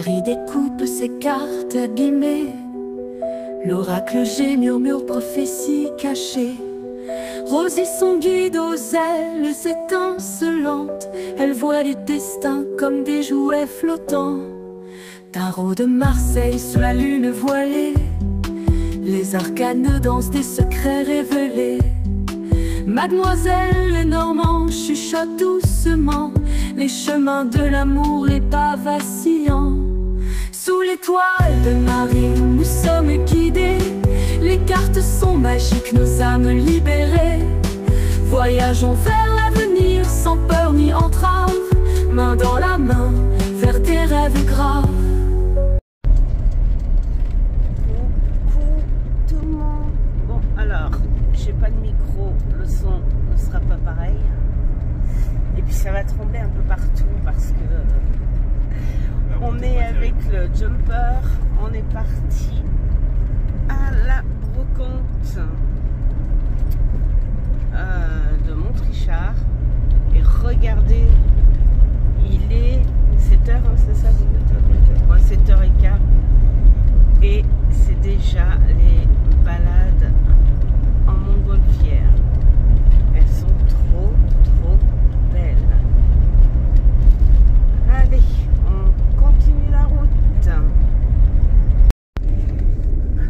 Marie découpe ses cartes abîmées. L'oracle G murmure prophétie cachée. Rosie son guide aux ailes étincelantes. Elle voit les destins comme des jouets flottants. Tarot de Marseille sous la lune voilée. Les arcanes dansent des secrets révélés. Mademoiselle Lenormand chuchote doucement les chemins de l'amour, les pas vacillants. Sous l'étoile de Marie, nous sommes guidés. Les cartes sont magiques, nos âmes libérées. Voyageons vers l'avenir sans peur ni entrave, main dans la main, vers des rêves graves. Coucou tout le monde. Bon alors, j'ai pas de micro, le son ne sera pas pareil. Et puis ça va trembler un peu partout parce que on est avec le jumper, on est parti à la brocante de Montrichard. Et regardez, il est 7h, hein, c'est ça? Ouais, 7h15. Et c'est déjà les balades en montgolfière. Elles sont trop belles. Allez, on continue la route.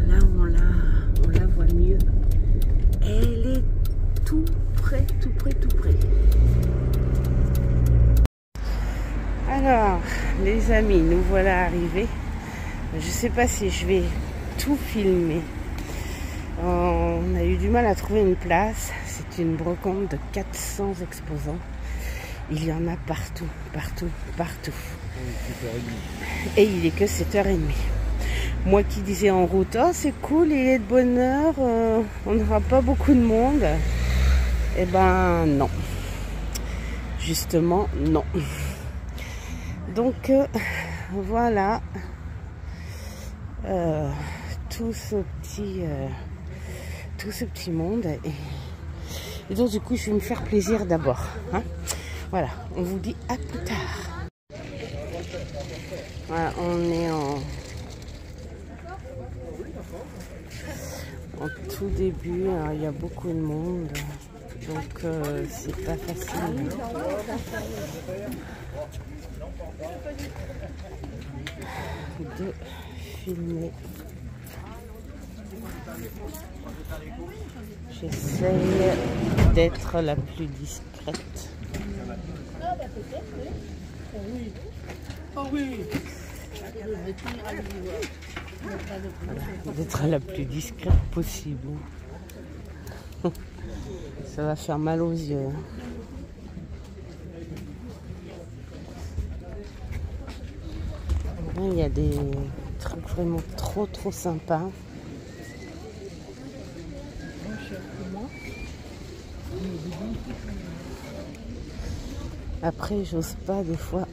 Là on la voit mieux. Elle est tout près. Alors, les amis, nous voilà arrivés. Je sais pas si je vais tout filmer. On a eu du mal à trouver une place. C'est une brocante de 400 exposants. Il y en a partout. Et il est que 7h30. Moi qui disais en route, oh c'est cool, il est de bonne heure, on n'aura pas beaucoup de monde. Eh ben non. Justement, non. Donc voilà. Tout ce petit monde. Et donc du coup, je vais me faire plaisir d'abord. Hein. Voilà, on vous dit à plus tard. Voilà, on est en tout début, alors il y a beaucoup de monde, donc c'est pas facile de filmer. J'essaye d'être la plus discrète. Voilà, d'être la plus discrète possible. Ça va faire mal aux yeux. Il y a des trucs vraiment trop sympas. Après, j'ose pas des fois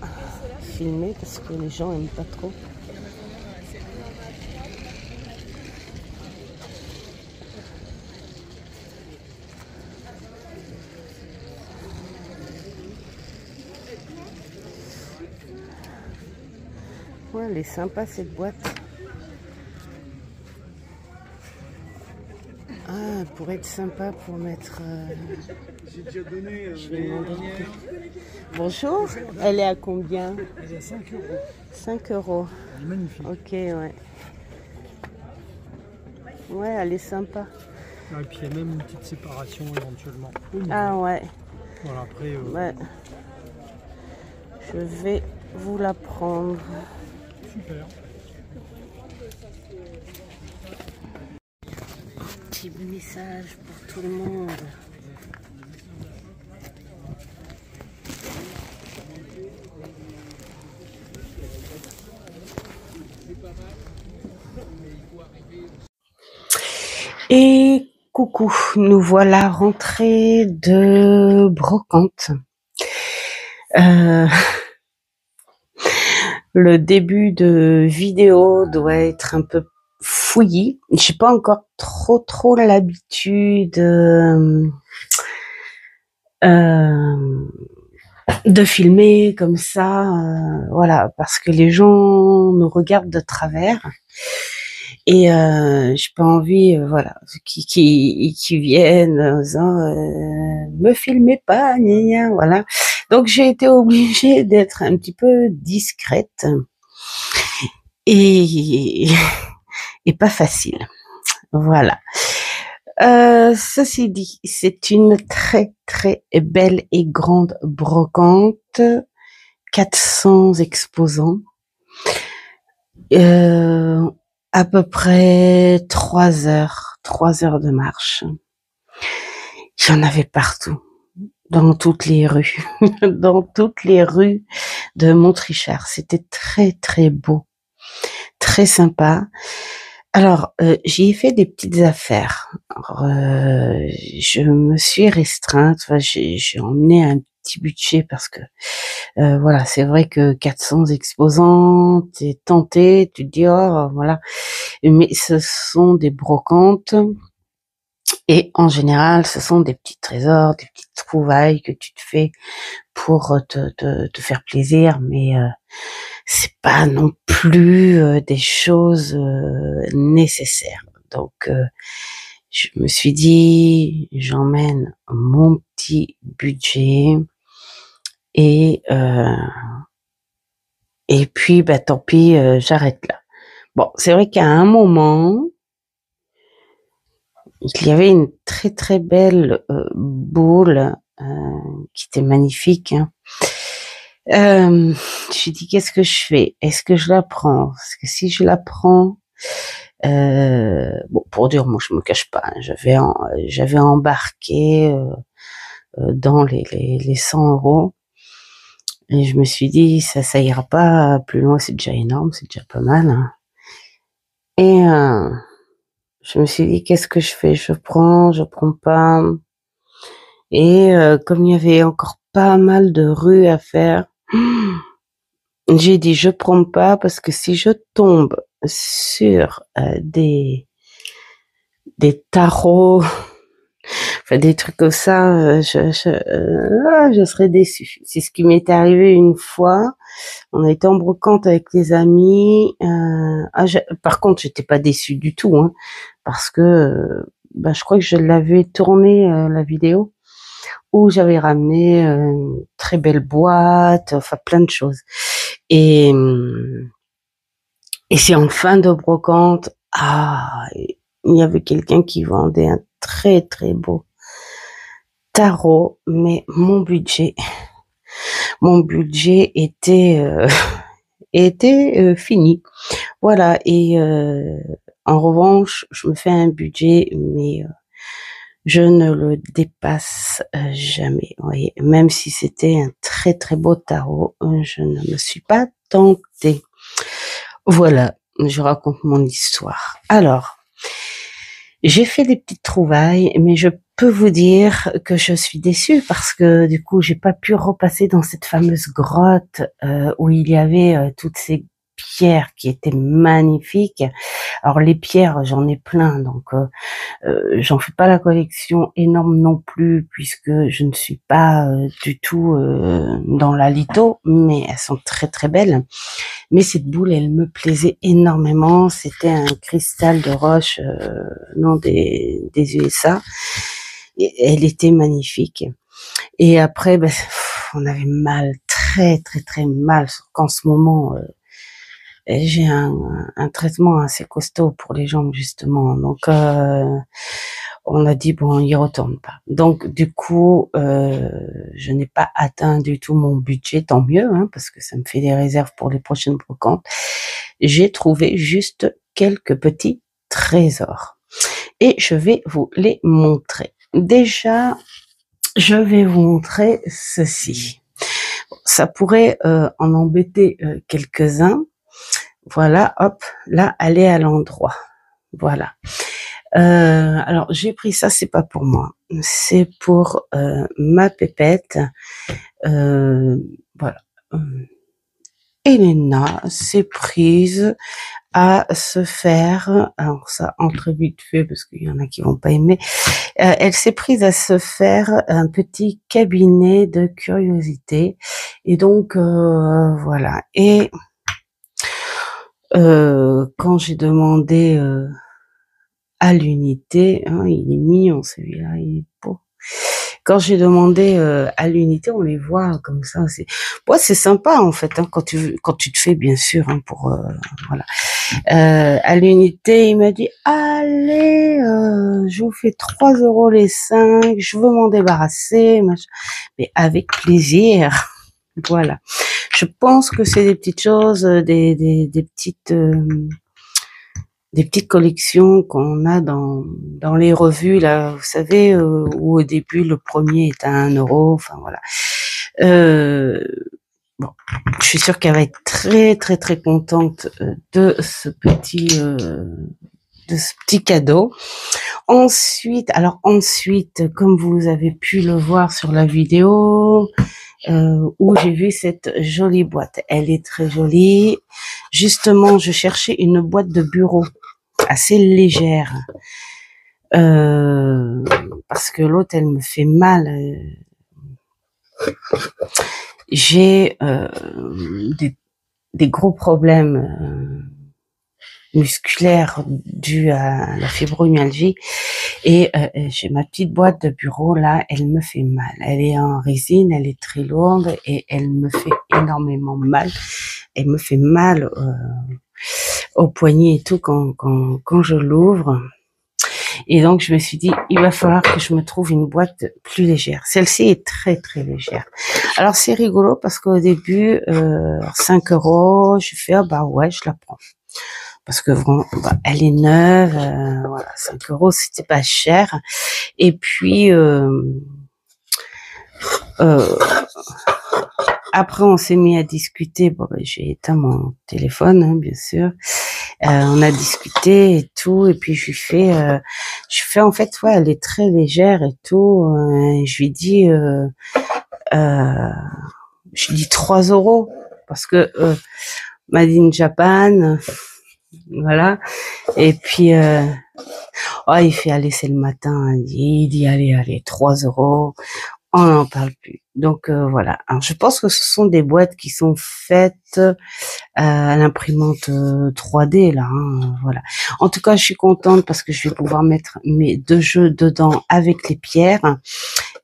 filmer parce que les gens aiment pas trop. Ouais, elle est sympa cette boîte. Ah, elle pourrait être sympa pour mettre... J'ai déjà donné je vais demander. Bonjour, elle est à combien? Elle est à 5 €. 5 €. Elle est magnifique. Ok, ouais. Ouais, elle est sympa. Ah, et puis il y a même une petite séparation éventuellement. Ah ouais. Voilà, après... Ouais. Je vais vous la prendre. Super. Petit message pour tout le monde. Et coucou, nous voilà rentrés de brocante. Le début de vidéo doit être un peu fouillis. J'ai pas encore trop l'habitude de filmer comme ça, voilà, parce que les gens nous regardent de travers et j'ai pas envie, voilà, qui viennent en disant me filmez pas, gna gna, voilà. Donc j'ai été obligée d'être un petit peu discrète et et pas facile, voilà. Ceci dit, c'est une très très belle et grande brocante, 400 exposants, euh, à peu près 3 heures de marche. Il y en avait partout, dans toutes les rues, dans toutes les rues de Montrichard. C'était très très beau, très sympa. Alors, j'y ai fait des petites affaires. Alors, je me suis restreinte, enfin, j'ai emmené un petit budget parce que, voilà, c'est vrai que 400 exposants, t'es tenté, tu te dis, oh, voilà. Mais ce sont des brocantes et en général, ce sont des petits trésors, des petites trouvailles que tu te fais pour te faire plaisir, mais c'est pas non plus des choses nécessaires. Donc, je me suis dit, j'emmène mon petit budget et et puis bah tant pis, j'arrête là. Bon, c'est vrai qu'à un moment, il y avait une très très belle boule qui était magnifique. Hein. Je dis qu'est-ce que je fais? Est-ce que je la prends? Parce que si je la prends, bon pour dire, moi je me cache pas, hein, j'avais embarqué dans les 100 euros et je me suis dit ça ira pas plus loin, c'est déjà énorme, c'est déjà pas mal. Hein. Et je me suis dit qu'est-ce que je fais? Je prends pas. Et comme il y avait encore pas mal de rues à faire, j'ai dit je prends pas parce que si je tombe sur des tarots, enfin des trucs comme ça, je serais déçue. C'est ce qui m'est arrivé une fois. On a été en brocante avec les amis. Par contre, j'étais pas déçue du tout, hein, parce que bah, je crois que je l'avais tourné la vidéo où j'avais ramené une très belle boîte, enfin plein de choses. Et c'est en fin de brocante, il y avait quelqu'un qui vendait un très très beau tarot, mais mon budget était fini. Voilà. Et en revanche, je me fais un budget, mais je ne le dépasse jamais. Vous voyez, même si c'était un très très beau tarot, je ne me suis pas tentée. Voilà, je raconte mon histoire. Alors, j'ai fait des petites trouvailles, mais je peux vous dire que je suis déçue parce que du coup, j'ai pas pu repasser dans cette fameuse grotte où il y avait toutes ces pierres qui étaient magnifiques. Alors les pierres, j'en ai plein, donc j'en fais pas la collection énorme non plus puisque je ne suis pas du tout dans la litho, mais elles sont très très belles. Mais cette boule, elle me plaisait énormément. C'était un cristal de roche, non des USA. Et elle était magnifique. Et après, ben, on avait mal, très très très mal, qu'en ce moment. J'ai un traitement assez costaud pour les jambes justement, donc on a dit bon, on y retourne pas. Donc du coup, je n'ai pas atteint du tout mon budget, tant mieux, hein, parce que ça me fait des réserves pour les prochaines brocantes. J'ai trouvé juste quelques petits trésors et je vais vous les montrer. Déjà, je vais vous montrer ceci. Ça pourrait en embêter quelques-uns. Voilà, hop, là, elle est à l'endroit. Voilà. Alors, j'ai pris ça, c'est pas pour moi. C'est pour ma pépette. Voilà. Elena s'est prise à se faire, alors ça entre vite fait parce qu'il y en a qui vont pas aimer, elle s'est prise à se faire un petit cabinet de curiosité et donc voilà. Et quand j'ai demandé à l'unité, hein, il est mignon celui-là, il est beau. Quand j'ai demandé à l'unité, on les voit comme ça. C'est sympa en fait, hein, quand tu te fais bien sûr, hein, pour voilà. À l'unité, il m'a dit allez, je vous fais 3 € les 5, je veux m'en débarrasser, machin. Mais avec plaisir. Voilà. Je pense que c'est des petites choses, des petites collections qu'on a dans les revues là, vous savez, où au début le premier est à 1 €, enfin voilà. Bon, je suis sûre qu'elle va être très très très contente de ce petit cadeau. Ensuite, comme vous avez pu le voir sur la vidéo, où j'ai vu cette jolie boîte. Elle est très jolie. Justement, je cherchais une boîte de bureau assez légère. Parce que l'autre, elle me fait mal. J'ai des gros problèmes musculaires dus à la fibromyalgie et j'ai ma petite boîte de bureau là, elle me fait mal. Elle est en résine, elle est très lourde et elle me fait énormément mal. Elle me fait mal au poignet et tout quand je l'ouvre. Et donc, je me suis dit, il va falloir que je me trouve une boîte plus légère. Celle-ci est très, très légère. Alors, c'est rigolo parce qu'au début, 5 €, je fais, ah bah ouais, je la prends. Parce que vraiment, bah, elle est neuve, voilà, 5 €, c'était pas cher. Et puis, après, on s'est mis à discuter. Bon, ben, j'ai éteint mon téléphone, hein, bien sûr. On a discuté et tout, et puis je lui fais en fait, ouais, elle est très légère et tout. Je lui dis, je dis 3 € parce que Made in Japan, voilà. Et puis, oh, il fait, allez, c'est le matin. Il dit, allez, 3 €. On n'en parle plus. Donc voilà. Alors, je pense que ce sont des boîtes qui sont faites à l'imprimante 3D là. Hein, voilà. En tout cas, je suis contente parce que je vais pouvoir mettre mes 2 jeux dedans avec les pierres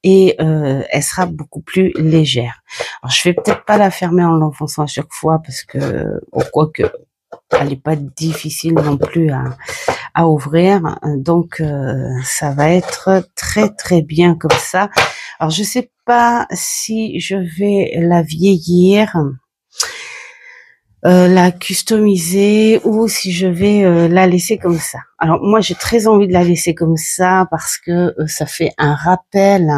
et elle sera beaucoup plus légère. Alors, je vais peut-être pas la fermer en l'enfonçant à chaque fois parce que, quoique, elle n'est pas difficile non plus à ouvrir. Donc, ça va être très très bien comme ça. Alors, je sais pas si je vais la vieillir, la customiser ou si je vais la laisser comme ça. Alors, moi, j'ai très envie de la laisser comme ça parce que ça fait un rappel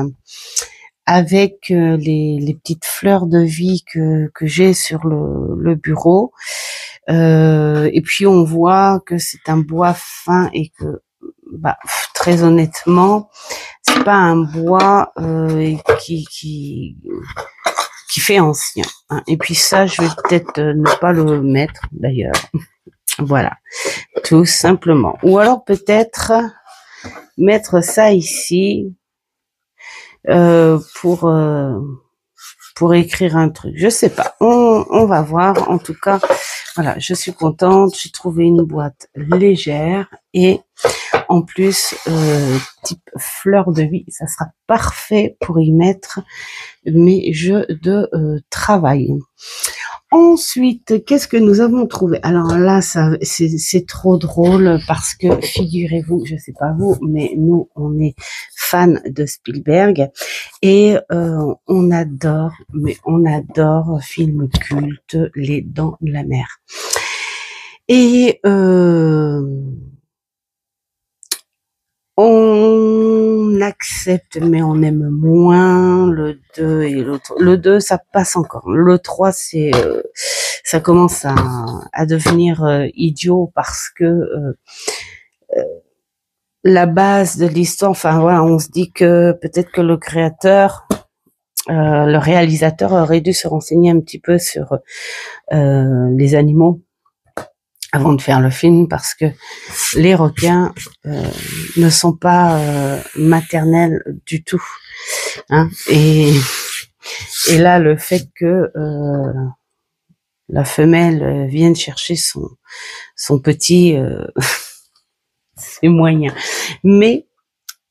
avec les petites fleurs de vie que j'ai sur le bureau. Et puis, on voit que c'est un bois fin et que, bah, très honnêtement, c'est pas un bois qui fait ancien. Hein. Et puis ça, je vais peut-être ne pas le mettre d'ailleurs. Voilà, tout simplement. Ou alors peut-être mettre ça ici pour écrire un truc. Je sais pas. On va voir. En tout cas, voilà, je suis contente. J'ai trouvé une boîte légère et en plus type fleur de vie. Ça sera parfait pour y mettre mes jeux de travail. Ensuite, qu'est-ce que nous avons trouvé? Alors là, ça, c'est trop drôle parce que figurez-vous, je sais pas vous, mais nous, on est fans de Spielberg et on adore film culte, Les Dents de la Mer. Et on accepte, mais on aime moins le 2 et l'autre. Le 2, ça passe encore. Le 3, c'est, ça commence à devenir idiot parce que la base de l'histoire, enfin voilà, on se dit que peut-être que le créateur le réalisateur aurait dû se renseigner un petit peu sur les animaux avant de faire le film, parce que les requins ne sont pas maternels du tout, hein. Et là, le fait que la femelle vienne chercher son petit, c'est moyen. Mais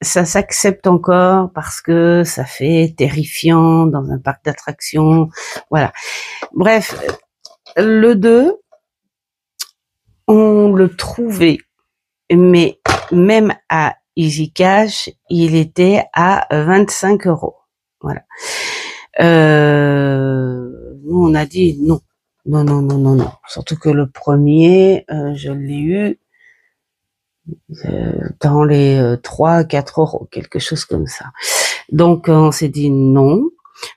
ça s'accepte encore parce que ça fait terrifiant dans un parc d'attractions. Voilà. Bref, le 2, on le trouvait, mais même à Easy Cash, il était à 25 €. Voilà. Nous, on a dit non. Non, non, non, non, non. Surtout que le premier, je l'ai eu dans les 3 à 4 €, quelque chose comme ça. Donc, on s'est dit non.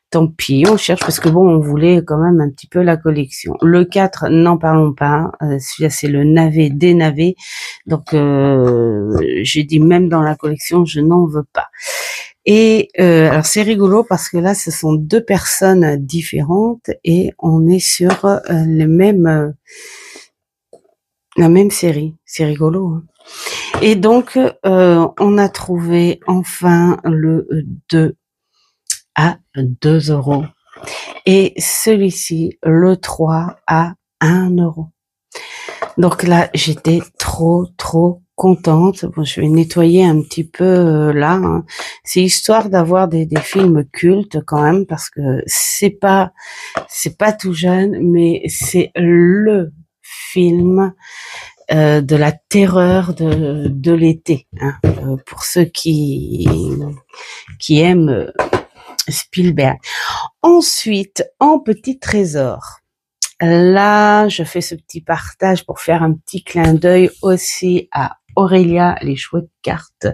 Tant pis, on cherche, parce que bon, on voulait quand même un petit peu la collection. Le 4, n'en parlons pas. Celui-là, c'est le navet des navets. Donc, j'ai dit même dans la collection, je n'en veux pas. Et alors, c'est rigolo parce que là, ce sont 2 personnes différentes et on est sur les mêmes, la même série. C'est rigolo, hein. Et donc, on a trouvé enfin le 2 à 2 € et celui-ci, le 3, à 1 €. Donc là, j'étais trop contente. Bon, je vais nettoyer un petit peu là, hein. C'est histoire d'avoir des films cultes quand même, parce que c'est pas tout jeune, mais c'est le film de la terreur de l'été, hein, pour ceux qui aiment Spielberg. Ensuite, en petit trésor, là, je fais ce petit partage pour faire un petit clin d'œil aussi à Aurélia, les chouettes cartes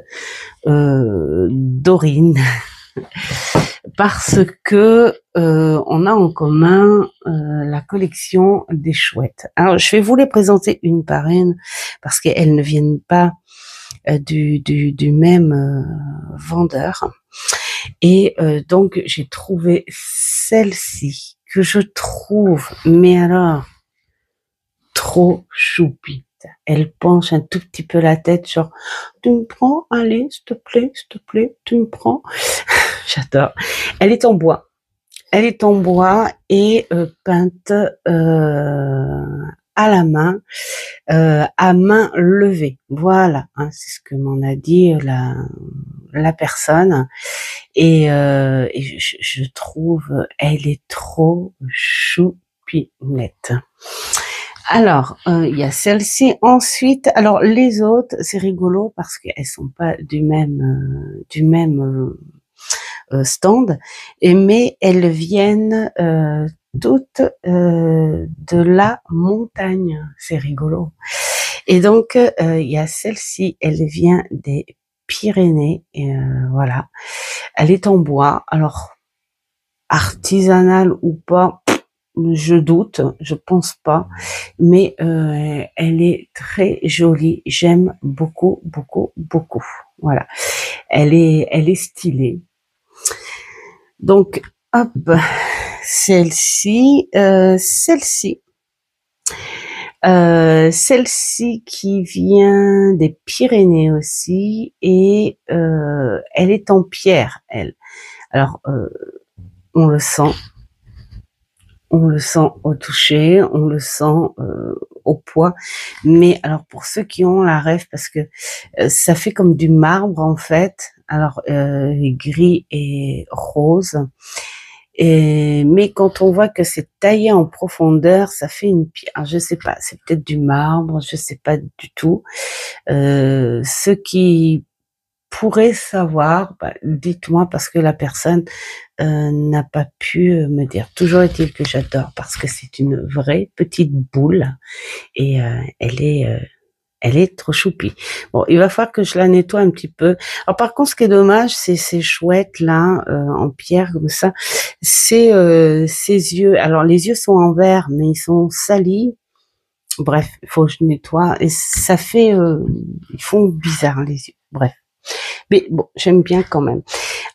d'Aurine, parce que on a en commun la collection des chouettes. Alors, je vais vous les présenter une par une, parce qu'elles ne viennent pas du même vendeur. Et donc, j'ai trouvé celle-ci que je trouve, mais alors, trop choupie. Elle penche un tout petit peu la tête, genre, tu me prends, allez, s'il te plaît, tu me prends. J'adore. Elle est en bois. Elle est en bois et peinte à la main, à main levée. Voilà, hein, c'est ce que m'en a dit la personne. Et je trouve, elle est trop choupinette. Alors, il y a celle-ci. Ensuite, alors les autres, c'est rigolo parce qu'elles sont pas du même stand, mais elles viennent toutes de la montagne. C'est rigolo. Et donc, il y a celle-ci, elle vient des Pyrénées, et voilà. Elle est en bois. Alors, artisanale ou pas, je doute, je pense pas, mais elle est très jolie. J'aime beaucoup. Voilà, elle est stylée. Donc, hop, celle-ci qui vient des Pyrénées aussi, et elle est en pierre, elle. Alors, on le sent au toucher, on le sent au poids, mais alors pour ceux qui ont la rêve, parce que ça fait comme du marbre en fait, alors gris et rose, mais quand on voit que c'est taillé en profondeur, ça fait une pierre. Alors, je sais pas, c'est peut-être du marbre, je sais pas du tout. Ceux qui pourraient savoir, dites-moi, parce que la personne n'a pas pu me dire. Toujours est-il que j'adore, parce que c'est une vraie petite boule et elle est trop choupie. Bon, il va falloir que je la nettoie un petit peu. Alors par contre, ce qui est dommage, c'est ces chouettes là en pierre comme ça. C'est ses yeux. Alors les yeux sont en verre, mais ils sont salis. Bref, il faut que je nettoie et ça fait, ils font bizarre les yeux. Bref, mais bon, j'aime bien quand même.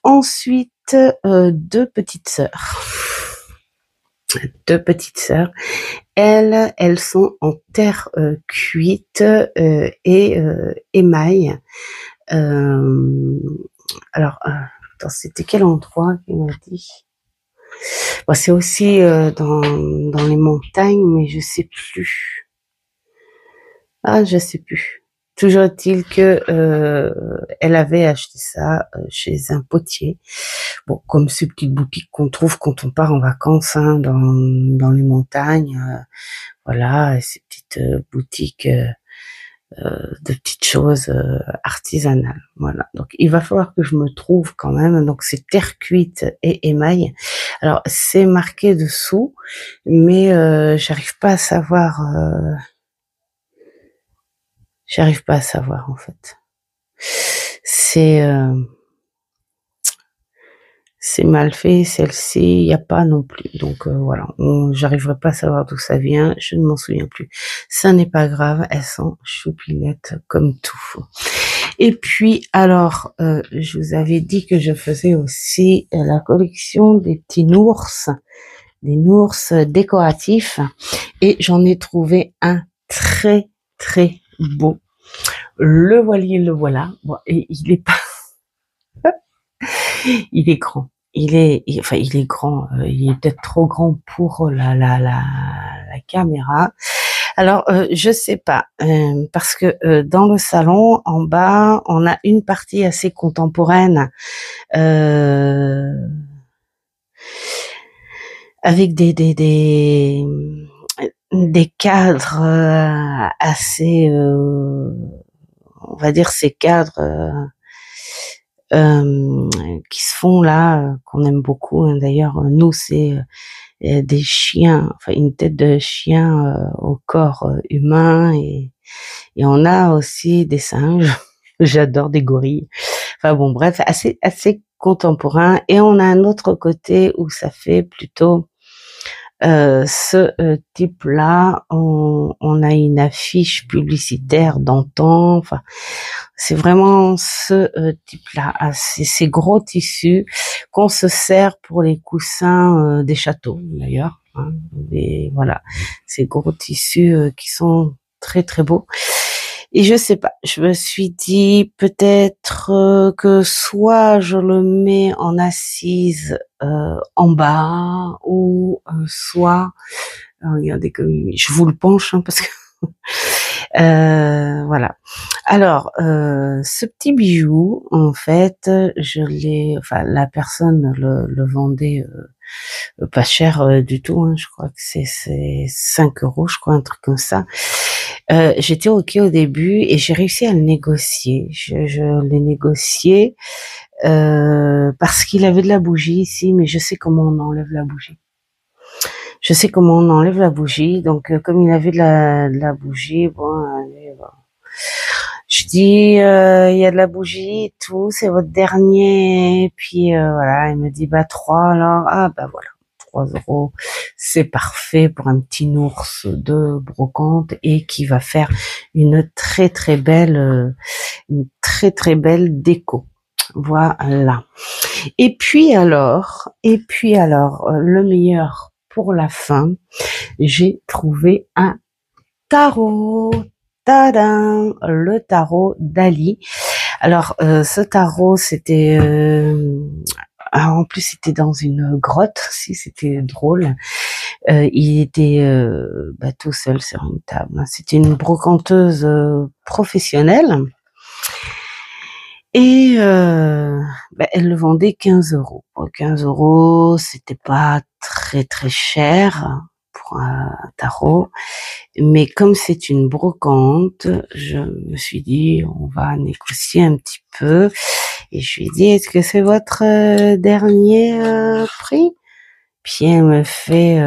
Ensuite, deux petites sœurs. Deux petites sœurs. Elles sont en terre cuite et émail. Alors, attends, c'était quel endroit qu'il m'a dit? Bon, c'est aussi dans les montagnes, mais je sais plus. Ah, je sais plus. Toujours est-il que elle avait acheté ça chez un potier. Bon, comme ces petites boutiques qu'on trouve quand on part en vacances hein, dans les montagnes. Voilà, ces petites boutiques de petites choses artisanales. Voilà. Donc, il va falloir que je me trouve quand même. Donc, c'est terre cuite et émail. Alors, c'est marqué dessous, mais j'arrive pas à savoir. J'arrive pas à savoir en fait. C'est mal fait, celle-ci, il n'y a pas non plus. Donc voilà, j'arriverai pas à savoir d'où ça vient, je ne m'en souviens plus. Ça n'est pas grave, elles sont choupinettes comme tout. Et puis alors, je vous avais dit que je faisais aussi la collection des petits ours, des ours décoratifs, et j'en ai trouvé un très très beau. Le voilà. Bon, et il est pas, il est grand. Il est grand. Il est peut-être trop grand pour la caméra. Alors, je sais pas, parce que dans le salon, en bas, on a une partie assez contemporaine, avec des cadres assez, on va dire ces cadres qui se font là, qu'on aime beaucoup. Hein. D'ailleurs, nous, c'est des chiens, enfin une tête de chien au corps humain, et on a aussi des singes. J'adore des gorilles. Enfin bon, bref, assez contemporain. Et on a un autre côté où ça fait plutôt ce type-là. On a une affiche publicitaire d'antan. Enfin, c'est vraiment ce type-là. C'est ces gros tissus qu'on se sert pour les coussins des châteaux, d'ailleurs. Hein, voilà, ces gros tissus qui sont très très beaux. Et je sais pas, je me suis dit peut-être que soit je le mets en assise en bas, ou soit, regardez comme je vous le penche hein, parce que voilà. Alors, ce petit bijou, en fait, la personne le vendait pas cher du tout. Hein, je crois que c'est 5 €, je crois, un truc comme ça. J'étais ok au début et j'ai réussi à le négocier. Je l'ai négocié parce qu'il avait de la bougie ici, mais je sais comment on enlève la bougie. Je sais comment on enlève la bougie, donc comme il avait de la bougie, bon, allez, bon. Je dis, il y a de la bougie et tout, c'est votre dernier, et puis voilà, il me dit, 3 alors, ah voilà, 3 €, c'est parfait pour un petit ours de brocante et qui va faire une très très belle déco. Voilà. Et puis alors, le meilleur pour la fin, j'ai trouvé un tarot. Tadam, le tarot d'Ali. Alors, ce tarot, c'était... en plus, c'était dans une grotte, si c'était drôle. Il était tout seul sur une table. C'était une brocanteuse professionnelle. Et elle le vendait 15 €. 15 €, c'était pas très très cher pour un tarot. Mais comme c'est une brocante, je me suis dit, on va négocier un petit peu. Et je lui ai dit, est-ce que c'est votre dernier prix? Puis elle me fait,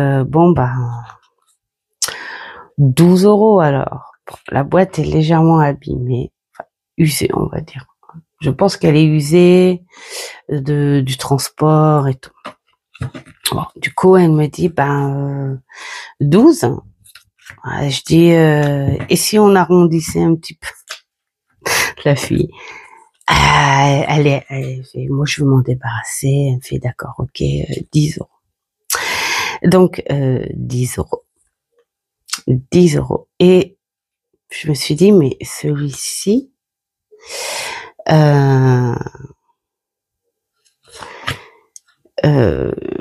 12 € alors. Bon, la boîte est légèrement abîmée, enfin, usée, on va dire. Je pense qu'elle est usée du transport et tout. Bon, du coup, elle me dit, 12. Je dis, et si on arrondissait un petit peu? La fille, Elle fait, moi je veux m'en débarrasser. Elle me fait d'accord, ok, 10 euros. Donc 10 euros. 10 euros. Et je me suis dit, mais celui-ci,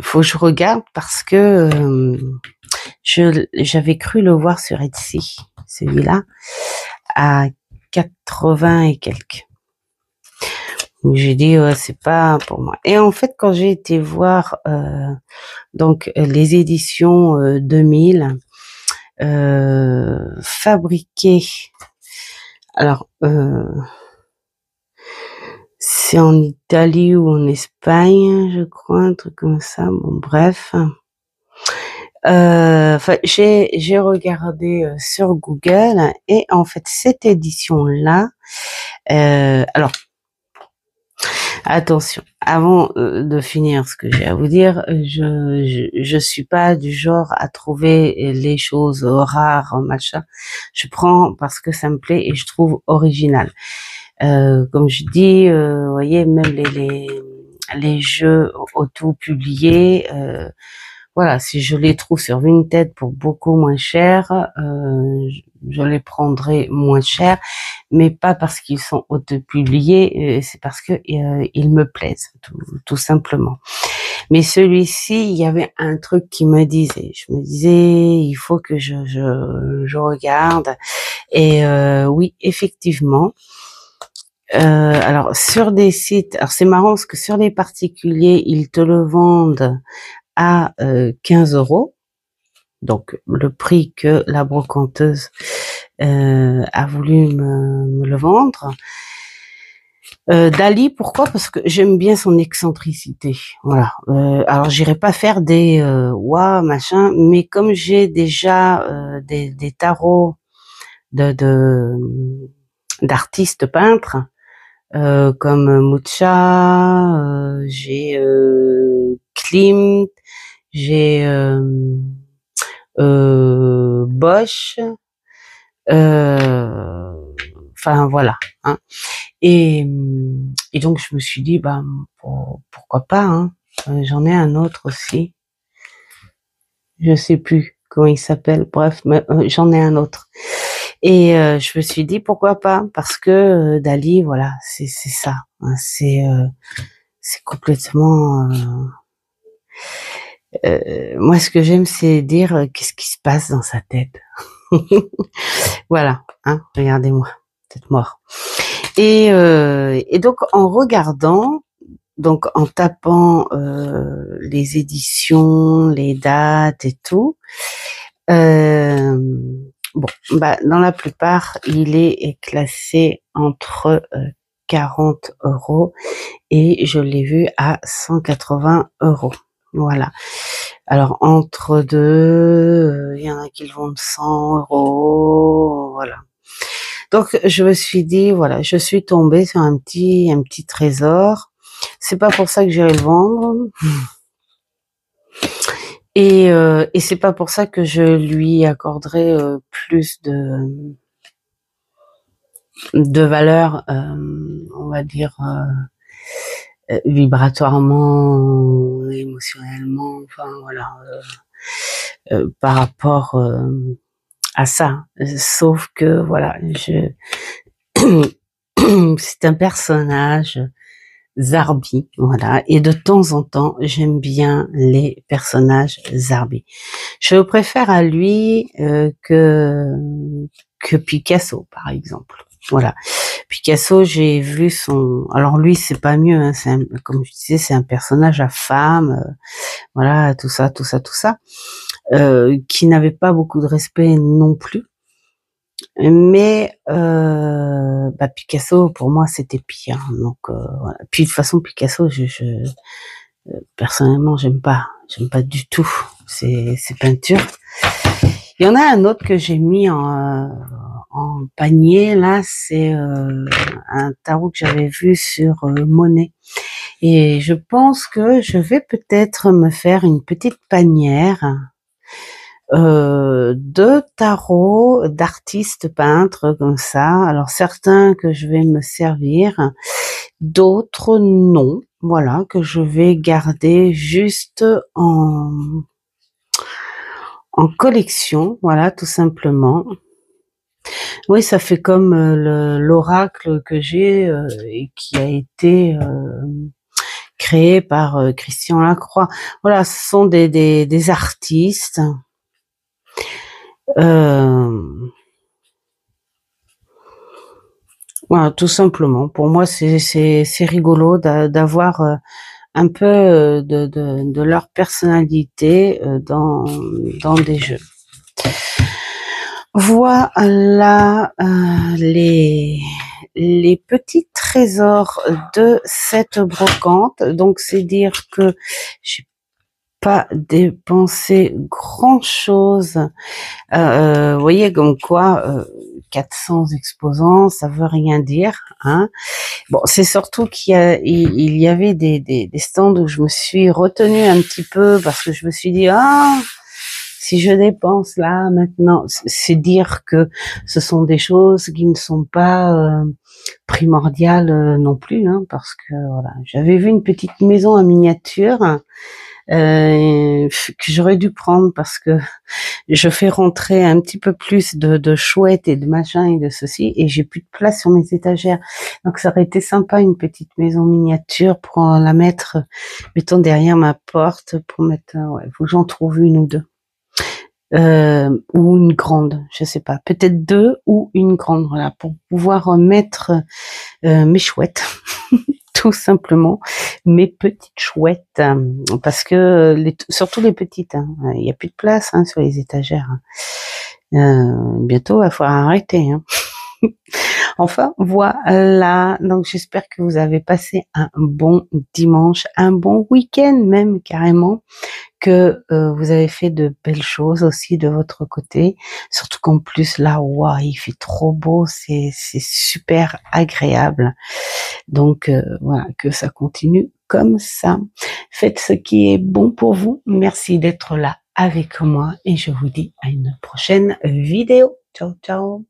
faut que je regarde parce que j'avais cru le voir sur Etsy, celui-là, à 80 et quelques. Donc j'ai dit, ouais, c'est pas pour moi. Et en fait, quand j'ai été voir donc les éditions 2000, fabriquées, alors c'est en Italie ou en Espagne, je crois, un truc comme ça. Bon, bref. Enfin, j'ai regardé sur Google et en fait cette édition-là, alors attention, avant de finir ce que j'ai à vous dire, je suis pas du genre à trouver les choses rares, machin. Je prends parce que ça me plaît et je trouve original. Comme je dis, vous voyez, même les jeux auto-publiés, voilà, si je les trouve sur Vinted pour beaucoup moins cher, je les prendrai moins cher, mais pas parce qu'ils sont auto-publiés, c'est parce que ils me plaisent, tout simplement. Mais celui-ci, il y avait un truc qui me disait, je me disais, il faut que je regarde. Et oui, effectivement. Alors sur des sites, alors c'est marrant parce que sur les particuliers, ils te le vendent à 15 euros, donc le prix que la brocanteuse a voulu me le vendre. Dali, pourquoi? Parce que j'aime bien son excentricité. Voilà. Alors j'irai pas faire des ouah machin, mais comme j'ai déjà des tarots d'artistes peintres comme Mucha, j'ai Klimt, j'ai Bosch, enfin voilà. Hein. Et donc je me suis dit, bah pourquoi pas. Hein. J'en ai un autre aussi. Je sais plus comment il s'appelle. Bref, mais, j'en ai un autre. Et je me suis dit pourquoi pas, parce que Dali, voilà, c'est ça. Hein, c'est complètement. Moi, ce que j'aime, c'est dire qu'est-ce qui se passe dans sa tête. Voilà, hein, regardez-moi, tête mort. Et donc en regardant, donc en tapant les éditions, les dates et tout, bon, bah dans la plupart, il est classé entre 40 euros et je l'ai vu à 180 euros. Voilà. Alors entre deux, il y en a qui le vendent 100 euros, voilà. Donc je me suis dit, voilà, je suis tombée sur un petit trésor. C'est pas pour ça que j'irai le vendre. Et c'est pas pour ça que je lui accorderai plus de valeur, on va dire vibratoirement, émotionnellement, enfin voilà, par rapport à ça. Sauf que voilà, c'est un personnage Zarbi, voilà. Et de temps en temps, j'aime bien les personnages Zarbi. Je préfère à lui que Picasso, par exemple. Voilà. Picasso, j'ai vu son. Alors lui, c'est pas mieux. Hein. Comme je disais, c'est un personnage à femme. Voilà, tout ça, qui n'avait pas beaucoup de respect non plus. Mais bah Picasso, pour moi, c'était pire. Donc, voilà. Puis de toute façon, Picasso, personnellement, j'aime pas du tout ces peintures. Il y en a un autre que j'ai mis en panier là, c'est un tarot que j'avais vu sur Monet. Et je pense que je vais peut-être me faire une petite panière de tarots d'artistes peintres comme ça. Alors certains que je vais me servir d'autres non, voilà, que je vais garder juste en collection, voilà, tout simplement. Oui, ça fait comme l'oracle que j'ai et qui a été créé par Christian Lacroix. Voilà, ce sont des artistes. Voilà, tout simplement. Pour moi, c'est rigolo d'avoir un peu de leur personnalité dans des jeux. Voilà les petits trésors de cette brocante. Donc, c'est dire que j'ai pas dépensé grand chose. Vous voyez comme quoi 400 exposants, ça veut rien dire, hein. Bon, c'est surtout il y avait des stands où je me suis retenue un petit peu parce que je me suis dit si je dépense là maintenant, c'est dire que ce sont des choses qui ne sont pas primordiales non plus, hein, parce que voilà, j'avais vu une petite maison en miniature que j'aurais dû prendre parce que je fais rentrer un petit peu plus de chouettes et de machins et de ceci et j'ai plus de place sur mes étagères. Donc ça aurait été sympa une petite maison miniature pour la mettre, mettons derrière ma porte pour mettre. Ouais, faut que j'en trouve une ou deux. Ou une grande, je sais pas, peut-être deux ou une grande, voilà, pour pouvoir mettre mes chouettes, tout simplement, mes petites chouettes, parce que surtout les petites, hein, il y a plus de place hein, sur les étagères. Bientôt, il va falloir arrêter. Hein. Enfin, voilà. Donc, j'espère que vous avez passé un bon dimanche, un bon week-end même carrément, que vous avez fait de belles choses aussi de votre côté. Surtout qu'en plus, là, wow, il fait trop beau, c'est super agréable. Donc, voilà, que ça continue comme ça. Faites ce qui est bon pour vous. Merci d'être là avec moi et je vous dis à une prochaine vidéo. Ciao, ciao.